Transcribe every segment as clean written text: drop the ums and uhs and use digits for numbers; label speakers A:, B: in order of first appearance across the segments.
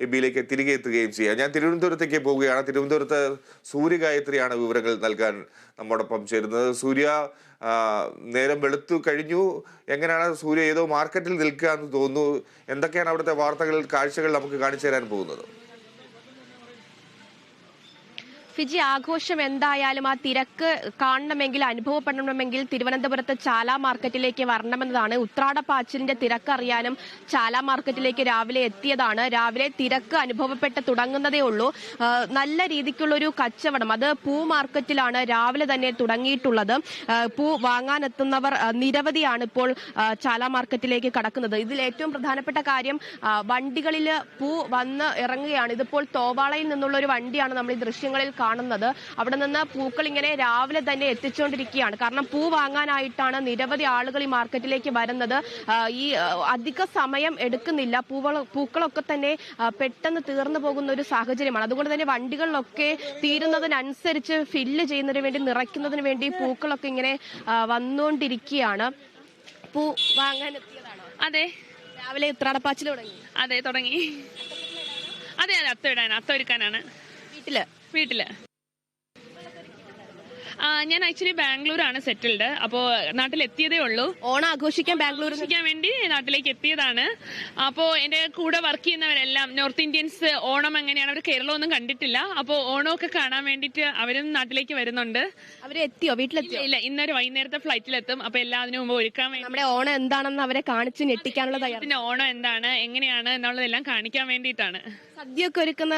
A: എബിയിലേക്ക് തിരികെ എത്തുകയും ചെയ്യാം. ഞാൻ തിരുവനന്തപുരത്തേക്ക് പോവുകയാണ്. തിരുവനന്തപുരത്ത് സൂര്യഗായത്രിയാണ് വിവരങ്ങൾ നൽകാൻ നമ്മോടൊപ്പം ചേരുന്നത്. സൂര്യ, നേരം വെളുത്തു കഴിഞ്ഞു. എങ്ങനെയാണ് സൂര്യ? ഏതോ മാർക്കറ്റിൽ നിൽക്കുക എന്ന് തോന്നുന്നു. എന്തൊക്കെയാണ് അവിടുത്തെ വാർത്തകൾ, കാഴ്ചകൾ നമുക്ക് കാണിച്ചു തരാൻ പോകുന്നത്?
B: ഫിജി, ആഘോഷം എന്തായാലും ആ തിരക്ക് കാണണമെങ്കിൽ, അനുഭവപ്പെടണമെങ്കിൽ തിരുവനന്തപുരത്ത് ചാല മാർക്കറ്റിലേക്ക് വരണമെന്നതാണ്. ഉത്രാടപ്പാച്ചിലിന്റെ തിരക്ക് അറിയാനും ചാല മാർക്കറ്റിലേക്ക് രാവിലെ എത്തിയതാണ്. രാവിലെ തിരക്ക് അനുഭവപ്പെട്ട് തുടങ്ങുന്നതേ ഉള്ളൂ. നല്ല രീതിക്കുള്ളൊരു കച്ചവടം അത് പൂ മാർക്കറ്റിലാണ് രാവിലെ തന്നെ തുടങ്ങിയിട്ടുള്ളത്. പൂ വാങ്ങാനെത്തുന്നവർ നിരവധിയാണ് ഇപ്പോൾ ചാല മാർക്കറ്റിലേക്ക് കടക്കുന്നത്. ഇതിൽ ഏറ്റവും പ്രധാനപ്പെട്ട കാര്യം, വണ്ടികളിൽ പൂ വന്ന് ഇറങ്ങുകയാണ്. ഇതിപ്പോൾ തോവാളയിൽ നിന്നുള്ള ഒരു വണ്ടിയാണ് നമ്മൾ ഈ ദൃശ്യങ്ങളിൽ കാണുന്നത്. അവിടെ നിന്ന് പൂക്കൾ ഇങ്ങനെ രാവിലെ തന്നെ എത്തിച്ചുകൊണ്ടിരിക്കുകയാണ്. കാരണം പൂ വാങ്ങാനായിട്ടാണ് നിരവധി ആളുകൾ ഈ മാർക്കറ്റിലേക്ക് വരുന്നത്. ഈ അധിക സമയം എടുക്കുന്നില്ല. പൂക്കളൊക്കെ തന്നെ പെട്ടെന്ന് തീർന്നു പോകുന്ന ഒരു സാഹചര്യമാണ്. അതുകൊണ്ട് തന്നെ വണ്ടികളിലൊക്കെ തീരുന്നതിനനുസരിച്ച് ഫില്ല് ചെയ്യുന്നതിന് വേണ്ടി, നിറയ്ക്കുന്നതിന് വേണ്ടി പൂക്കളൊക്കെ ഇങ്ങനെ വന്നുകൊണ്ടിരിക്കുകയാണ്. പൂ വാങ്ങാൻ എത്തിയതാണോ?
C: അതെ,
B: രാവിലെ ഉത്രാടപ്പാച്ചിൽ തുടങ്ങി.
C: അതെ, തുടങ്ങി. അതെ, അത്ത ഒരുക്കാനാണ്. വീട്ടില് ഞാൻ ആക്ച്വലി ബാംഗ്ലൂരാണ് സെറ്റിൽഡ്. അപ്പോൾ നാട്ടിലെത്തിയതേ ഉള്ളൂ.
B: ഓണം ആഘോഷിക്കാൻ
C: വേണ്ടി നാട്ടിലേക്ക് എത്തിയതാണ്. അപ്പോൾ എന്റെ കൂടെ വർക്ക് ചെയ്യുന്നവരെല്ലാം നോർത്ത് ഇന്ത്യൻസ് ഓണം എങ്ങനെയാണ്, അവർ കേരളമൊന്നും കണ്ടിട്ടില്ല. അപ്പോൾ ഓണമൊക്കെ കാണാൻ വേണ്ടിയിട്ട് അവരും നാട്ടിലേക്ക് വരുന്നുണ്ട്.
B: അവരെത്തിയോ? വീട്ടിലെത്തിയോ?
C: ഇല്ല, ഇന്നൊരു വൈകുന്നേരത്തെ ഫ്ലൈറ്റിലെത്തും. അപ്പൊ എല്ലാം അതിനു മുമ്പ് ഒരുക്കാൻ വേണ്ടി,
B: നമ്മുടെ ഓണം എന്താണെന്ന് അവരെ കാണിച്ച് ഞെട്ടിക്കാനുള്ള തയ്യാറെടുപ്പ്.
C: പിന്നെ ഓണം എന്താണ്, എങ്ങനെയാണ് എന്നുള്ളതെല്ലാം കാണിക്കാൻ വേണ്ടിയിട്ടാണ്.
B: സദ്യയൊക്കെ ഒരുക്കുന്ന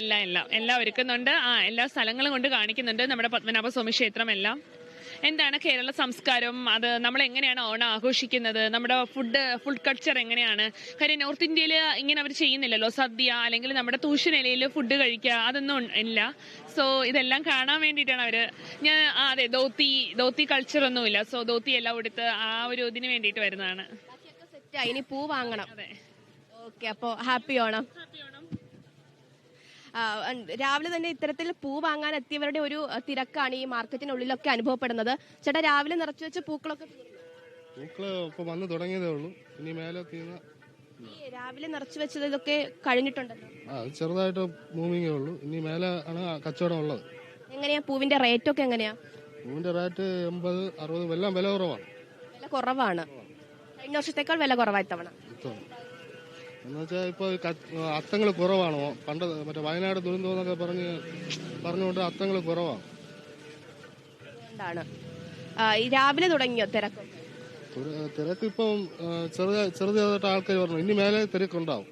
C: എല്ലാം ഒരുക്കുന്നുണ്ട്. എല്ലാ സ്ഥലങ്ങളും കൊണ്ട് കാണിക്കുന്നുണ്ട്. നമ്മുടെ പത്മനാഭസ്വാമി ക്ഷേത്രം എല്ലാം എന്താണ് കേരള സംസ്കാരം, അത് നമ്മൾ എങ്ങനെയാണ് ഓണം ആഘോഷിക്കുന്നത്, നമ്മുടെ ഫുഡ് കൾച്ചർ എങ്ങനെയാണ്. കാര്യം നോർത്ത് ഇന്ത്യയിൽ ഇങ്ങനെ അവർ ചെയ്യുന്നില്ലല്ലോ. സദ്യ അല്ലെങ്കിൽ നമ്മുടെ തൂഷനിലയിൽ ഫുഡ് കഴിക്കുക, അതൊന്നും ഇല്ല. സോ ഇതെല്ലാം കാണാൻ വേണ്ടിയിട്ടാണ് അവര്. അതെ, ധോത്തി കൾച്ചർ ഒന്നുമില്ല. സോ ധോത്തി എല്ലാം എടുത്ത് ആ ഒരു ഇതിന് വേണ്ടിയിട്ട് വരുന്നതാണ്.
B: ഇനി പൂ വാങ്ങണം.
C: അതെ,
B: ഓക്കെ. അപ്പോ ഹാപ്പി ഓണം. രാവിലെ തന്നെ ഇത്തരത്തിൽ പൂ വാങ്ങാൻ എത്തിയവരുടെ ഒരു തിരക്കാണ് ഈ മാർക്കറ്റിനുള്ളിലൊക്കെ അനുഭവപ്പെടുന്നത്. ചേട്ടാ, രാവിലെ നിറച്ചു വെച്ച പൂക്കളൊക്കെ
D: വന്നു തുടങ്ങിയതേ ഉള്ളൂ. ഇനി മേലെ
B: രാവിലെ നിറച്ചു വെച്ചത് ഇതൊക്കെ കഴിഞ്ഞിട്ടുണ്ടല്ലോ.
D: ചെറുതായിട്ട് മൂവിങ്ങേ ഉള്ളൂ. ഇനി മേലെ ആണ് കച്ചവടം ഉള്ളത്.
B: എങ്ങനെയാ പൂവിന്റെ റേറ്റ് ഒക്കെ എങ്ങനെയാ?
D: പൂവിന്റെ റേറ്റ് 80, 60 എല്ലാം വില കുറവാണ്.
B: വില കുറവാണ്. കഴിഞ്ഞ വർഷത്തേക്കാൾ വില കുറവായി തവണ.
D: എന്നുവെച്ചാൽ ഇപ്പൊ അത്തങ്ങൾ കുറവാണ്. പണ്ട് മറ്റേ വയനാട് ദുരന്തം എന്നൊക്കെ പറഞ്ഞുകൊണ്ട് അത്തങ്ങൾ കുറവാണ്.
B: രാവിലെ തുടങ്ങിയോ തിരക്ക്?
D: തിരക്ക് ഇപ്പം ചെറുതായിട്ട് ആൾക്കാർ പറഞ്ഞു. ഇനി മേലെ തിരക്കുണ്ടാവും.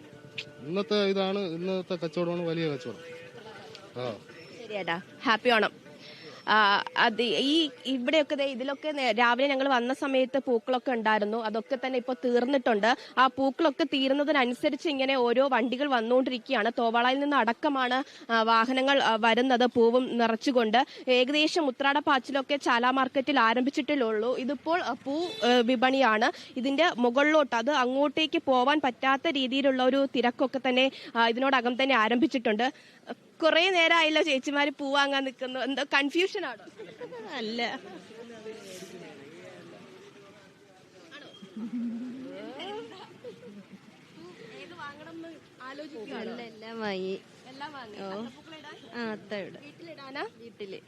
D: ഇന്നത്തെ കച്ചവടമാണ് വലിയ കച്ചവടം.
B: ശരിയേട്ടാ, ഹാപ്പി ഓണം. അത് ഇവിടെയൊക്കെ ഇതിലൊക്കെ രാവിലെ ഞങ്ങൾ വന്ന സമയത്ത് പൂക്കളൊക്കെ ഉണ്ടായിരുന്നു. അതൊക്കെ തന്നെ ഇപ്പോൾ തീർന്നിട്ടുണ്ട്. ആ പൂക്കളൊക്കെ തീരുന്നതിനനുസരിച്ച് ഇങ്ങനെ ഓരോ വണ്ടികൾ വന്നുകൊണ്ടിരിക്കുകയാണ്. തോവാളയിൽ നിന്ന് അടക്കമാണ് വാഹനങ്ങൾ വരുന്നത്, പൂവും നിറച്ചുകൊണ്ട്. ഏകദേശം ഉത്രാടപ്പാച്ചിലൊക്കെ ചാല മാർക്കറ്റിൽ ആരംഭിച്ചിട്ടുള്ളൂ. ഇതിപ്പോൾ പൂ വിപണിയാണ്. ഇതിന്റെ മുകളിലോട്ട്, അത് അങ്ങോട്ടേക്ക് പോവാൻ പറ്റാത്ത രീതിയിലുള്ള ഒരു തിരക്കൊക്കെ തന്നെ ഇതിനോടകം തന്നെ ആരംഭിച്ചിട്ടുണ്ട്. കുറെ നേരമായില്ലോ ചേച്ചിമാര് പൂ വാങ്ങാൻ നിൽക്കുന്നു. എന്തോ കൺഫ്യൂഷൻ ആണോ?
E: അല്ല, എല്ലാം വാങ്ങി. വീട്ടില്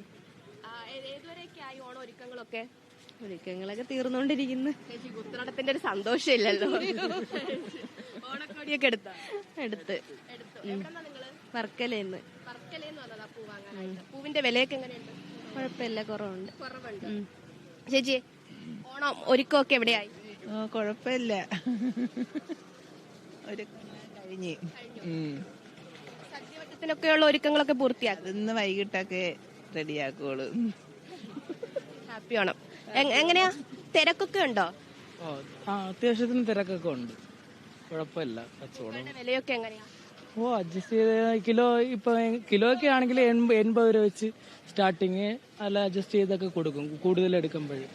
E: ഒരുക്കങ്ങളൊക്കെ തീർന്നോണ്ടിരിക്കുന്നു.
B: ഉത്രാടത്തിന്റെ ഒരു സന്തോഷമില്ലല്ലോ. ഓണക്കോടിയൊക്കെ
E: എടുത്ത് വർക്കലേന്ന്.
B: പൂവിന്റെ വിലയൊക്കെ എങ്ങനെയുണ്ട്?
E: കുഴപ്പമില്ല, കുറവുണ്ട്.
B: ചേച്ചി, ഓണം ഒരുക്കമൊക്കെ എവിടെയായി?
F: കുഴപ്പമില്ല, കഴിഞ്ഞ്.
B: സദ്യവട്ടത്തിനൊക്കെയുള്ള ഒരുക്കങ്ങളൊക്കെ പൂർത്തിയാക്കി.
F: ഇന്ന് വൈകിട്ടൊക്കെ റെഡിയാക്കോളൂ.
B: ഹാപ്പി ഓണം. എങ്ങനെയാ, തിരക്കൊക്കെ ഉണ്ടോ?
G: അത്യാവശ്യത്തിന് തിരക്കൊക്കെ ഉണ്ട്. കുഴപ്പമില്ല. കച്ചവടം
B: വിലയൊക്കെ എങ്ങനെയാ?
G: അഡ്ജസ്റ്റ് ചെയ്ത് കിലോയ്ക്ക് ആണെങ്കിൽ 80 രൂപ വെച്ച് സ്റ്റാർട്ടിങ്. അല്ല, അഡ്ജസ്റ്റ് ചെയ്തൊക്കെ കൊടുക്കും കൂടുതൽ എടുക്കുമ്പോഴേ.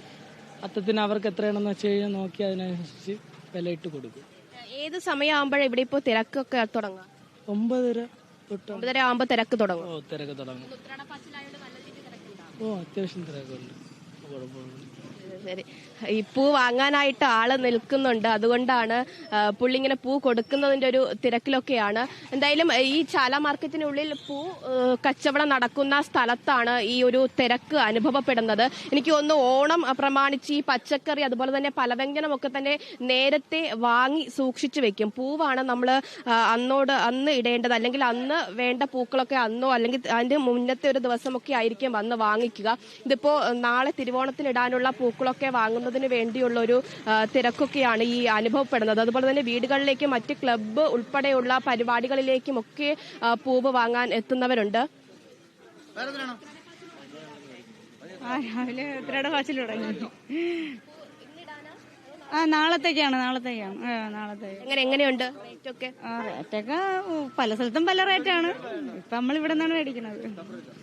G: അത്തത്തിന് അവർക്ക് എത്രയാണെന്ന് വെച്ച് കഴിഞ്ഞാൽ നോക്കി അതിനനുസരിച്ച് വില ഇട്ട് കൊടുക്കും.
B: ഏത് സമയമാകുമ്പോഴേ ഇവിടെ ഇപ്പൊ തിരക്കൊക്കെ തുടങ്ങാം?
G: 9:30 തൊട്ട്
B: 9:30 ആകുമ്പോ തിരക്ക് തുടങ്ങും.
G: തിരക്ക് തുടങ്ങും. അത്യാവശ്യം തിരക്കുണ്ട്. കുഴപ്പമൊന്നും.
B: ശരി. ഈ പൂ വാങ്ങാനായിട്ട് ആള് നിൽക്കുന്നുണ്ട്, അതുകൊണ്ടാണ് പുള്ളി ഇങ്ങനെ പൂ കൊടുക്കുന്നതിന്റെ ഒരു തിരക്കിലൊക്കെയാണ്. എന്തായാലും ഈ ചാല മാർക്കറ്റിനുള്ളിൽ പൂ കച്ചവടം നടക്കുന്ന സ്ഥലത്താണ് ഈ ഒരു തിരക്ക് അനുഭവപ്പെടുന്നത്. എനിക്ക് തോന്നുന്നു ഓണം പ്രമാണിച്ച് ഈ പച്ചക്കറി അതുപോലെ തന്നെ പലവ്യഞ്ജനമൊക്കെ തന്നെ നേരത്തെ വാങ്ങി സൂക്ഷിച്ചു വെക്കും. പൂവാണ് നമ്മൾ അന്ന് ഇടേണ്ടത്, അല്ലെങ്കിൽ അന്ന് വേണ്ട പൂക്കളൊക്കെ അന്നോ അല്ലെങ്കിൽ അതിന്റെ മുന്നത്തെ ഒരു ദിവസമൊക്കെ ആയിരിക്കും വന്ന് വാങ്ങിക്കുക. ഇതിപ്പോ നാളെ തിരുവോണത്തിനിടാനുള്ള പൂക്കളൊക്കെ വാങ്ങുന്നതിന് വേണ്ടിയുള്ള ഒരു തിരക്കൊക്കെയാണ് ഈ അനുഭവപ്പെടുന്നത്. അതുപോലെ തന്നെ വീടുകളിലേക്കും മറ്റ് ക്ലബ്ബ് ഉൾപ്പെടെയുള്ള പരിപാടികളിലേക്കും ഒക്കെ പൂവ് വാങ്ങാൻ എത്തുന്നവരുണ്ട്.
E: രാവിലെ ഉത്രാട പാച്ചിൽ തുടങ്ങി. നാളത്തേക്കാണ്.
B: എങ്ങനെയുണ്ട് റേറ്റൊക്കെ?
E: റേറ്റൊക്കെ പല സ്ഥലത്തും പല റേറ്റാണ്. ഇപ്പൊ നമ്മളിവിടെ നിന്നാണ് മേടിക്കുന്നത്.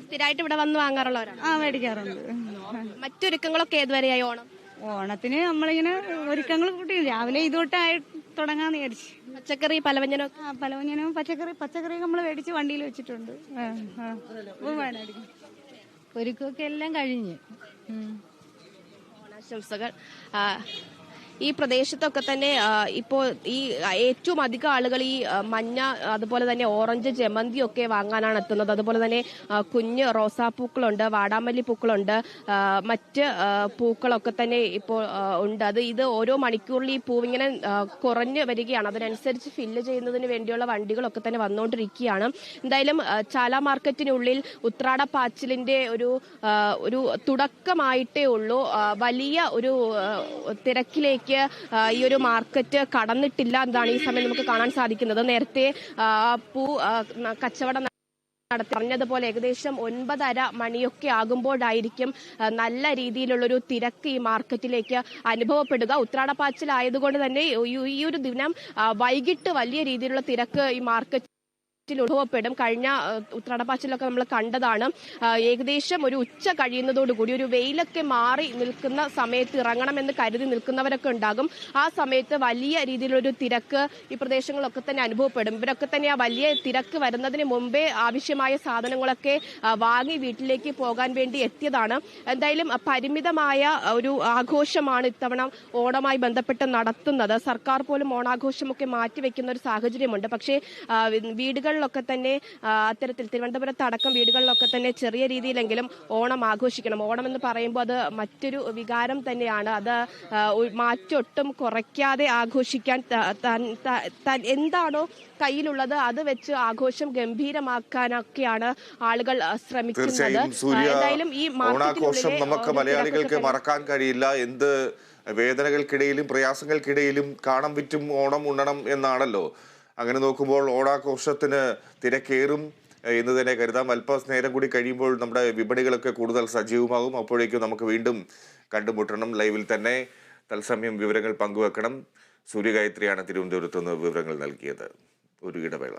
B: സ്ഥിരമായിട്ട് ഇവിടെ വന്ന് വാങ്ങാറുള്ളവരാണ്?
E: മേടിക്കാറുണ്ട്.
B: മറ്റൊരുക്കങ്ങളൊക്കെ ഏതുവരെയായി ഓണം?
E: ഓണത്തിന് നമ്മളിങ്ങനെ ഒരുക്കങ്ങൾ കൂട്ടി രാവിലെ ഇതോട്ടായി തുടങ്ങാന്ന് വിചാരിച്ചു.
B: പച്ചക്കറി പലവ്യഞ്ജനം
E: പലവ്യഞ്ജനവും പച്ചക്കറി നമ്മൾ മേടിച്ച് വണ്ടിയിൽ വെച്ചിട്ടുണ്ട്. ഒരുക്കമൊക്കെ എല്ലാം കഴിഞ്ഞ്.
B: ഓണാശംസകൾ. ഈ പ്രദേശത്തൊക്കെ തന്നെ ഇപ്പോൾ ഈ ഏറ്റവും അധികം ആളുകൾ ഈ മഞ്ഞ അതുപോലെ തന്നെ ഓറഞ്ച് ജമന്തി ഒക്കെ വാങ്ങാനാണ് എത്തുന്നത്. അതുപോലെ തന്നെ കുഞ്ഞ് റോസാപ്പൂക്കളുണ്ട്, വാടാമല്ലി പൂക്കളുണ്ട്, മറ്റ് പൂക്കളൊക്കെ തന്നെ ഇപ്പോൾ ഉണ്ട്. ഇത് ഓരോ മണിക്കൂറിൽ ഈ പൂവിങ്ങനെ കുറഞ്ഞു വരികയാണ്. അതിനനുസരിച്ച് ഫില്ല് ചെയ്യുന്നതിന് വേണ്ടിയുള്ള വണ്ടികളൊക്കെ തന്നെ വന്നുകൊണ്ടിരിക്കുകയാണ്. എന്തായാലും ചാല മാർക്കറ്റിനുള്ളിൽ ഉത്രാടപ്പാച്ചിലിന്റെ ഒരു തുടക്കമായിട്ടേ ഉള്ളൂ. വലിയ ഒരു തിരക്കിലേക്ക് ഈ ഒരു മാർക്കറ്റ് കടന്നിട്ടില്ല എന്നതാണ് ഈ സമയം നമുക്ക് കാണാൻ സാധിക്കുന്നത്. നേരത്തെ പൂ കച്ചവടം പറഞ്ഞതുപോലെ ഏകദേശം 9:30 മണിയൊക്കെ ആകുമ്പോഴായിരിക്കും നല്ല രീതിയിലുള്ളൊരു തിരക്ക് ഈ മാർക്കറ്റിലേക്ക് അനുഭവപ്പെടുക. ഉത്രാടപ്പാച്ചിലായതുകൊണ്ട് തന്നെ ഈ ഒരു ദിനം വൈകിട്ട് വലിയ രീതിയിലുള്ള തിരക്ക് ഈ മാർക്കറ്റ് അനുഭവപ്പെടും. കഴിഞ്ഞ ഉത്രാടപ്പാച്ചിലൊക്കെ നമ്മൾ കണ്ടതാണ്. ഏകദേശം ഒരു ഉച്ച കഴിയുന്നതോടുകൂടി ഒരു വെയിലൊക്കെ മാറി നിൽക്കുന്ന സമയത്ത് ഇറങ്ങണമെന്ന് കരുതി നിൽക്കുന്നവരൊക്കെ ഉണ്ടാകും. ആ സമയത്ത് വലിയ രീതിയിലൊരു തിരക്ക് ഈ പ്രദേശങ്ങളൊക്കെ തന്നെ അനുഭവപ്പെടും. ഇവരൊക്കെ തന്നെ ആ വലിയ തിരക്ക് വരുന്നതിന് മുമ്പേ ആവശ്യമായ സാധനങ്ങളൊക്കെ വാങ്ങി വീട്ടിലേക്ക് പോകാൻ വേണ്ടി എത്തിയതാണ്. എന്തായാലും പരിമിതമായ ഒരു ആഘോഷമാണ് ഇത്തവണ ഓണമായി ബന്ധപ്പെട്ട് നടത്തുന്നത്. സർക്കാർ പോലും ഓണാഘോഷമൊക്കെ മാറ്റിവെക്കുന്ന ഒരു സാഹചര്യമുണ്ട്. പക്ഷേ വീടുകളിലൊക്കെ തന്നെ അത്തരത്തിൽ തിരുവനന്തപുരത്ത് അടക്കം വീടുകളിലൊക്കെ തന്നെ ചെറിയ രീതിയിലെങ്കിലും ഓണം ആഘോഷിക്കണം. ഓണം എന്ന് പറയുമ്പോൾ അത് മറ്റൊരു വികാരം തന്നെയാണ്. അത് മാറ്റൊട്ടും കുറയ്ക്കാതെ ആഘോഷിക്കാൻ എന്താണോ കയ്യിലുള്ളത് അത് വെച്ച് ആഘോഷം ഗംഭീരമാക്കാനൊക്കെയാണ് ആളുകൾ ശ്രമിക്കുന്നത്.
A: എന്തായാലും ഈ ഓണാഘോഷം നമുക്ക് മലയാളികൾക്ക് മറക്കാൻ കഴിയില്ല. എന്ത് വേദനകൾക്കിടയിലും പ്രയാസങ്ങൾക്കിടയിലും കാണം വിറ്റും ഓണം ഉണ്ണണം എന്നാണല്ലോ. അങ്ങനെ നോക്കുമ്പോൾ ഓണാഘോഷത്തിന് തിരക്കേറും എന്ന് തന്നെ കരുതാം. അല്പനേരം കൂടി കഴിയുമ്പോൾ നമ്മുടെ വിപണികളൊക്കെ കൂടുതൽ സജീവമാകും. അപ്പോഴേക്കും നമുക്ക് വീണ്ടും കണ്ടുമുട്ടണം. ലൈവിൽ തന്നെ തത്സമയം വിവരങ്ങൾ പങ്കുവെക്കണം. സൂര്യഗായത്രിയാണ് തിരുവനന്തപുരത്ത് നിന്ന് വിവരങ്ങൾ നൽകിയത്. ഒരു ഇടവേള.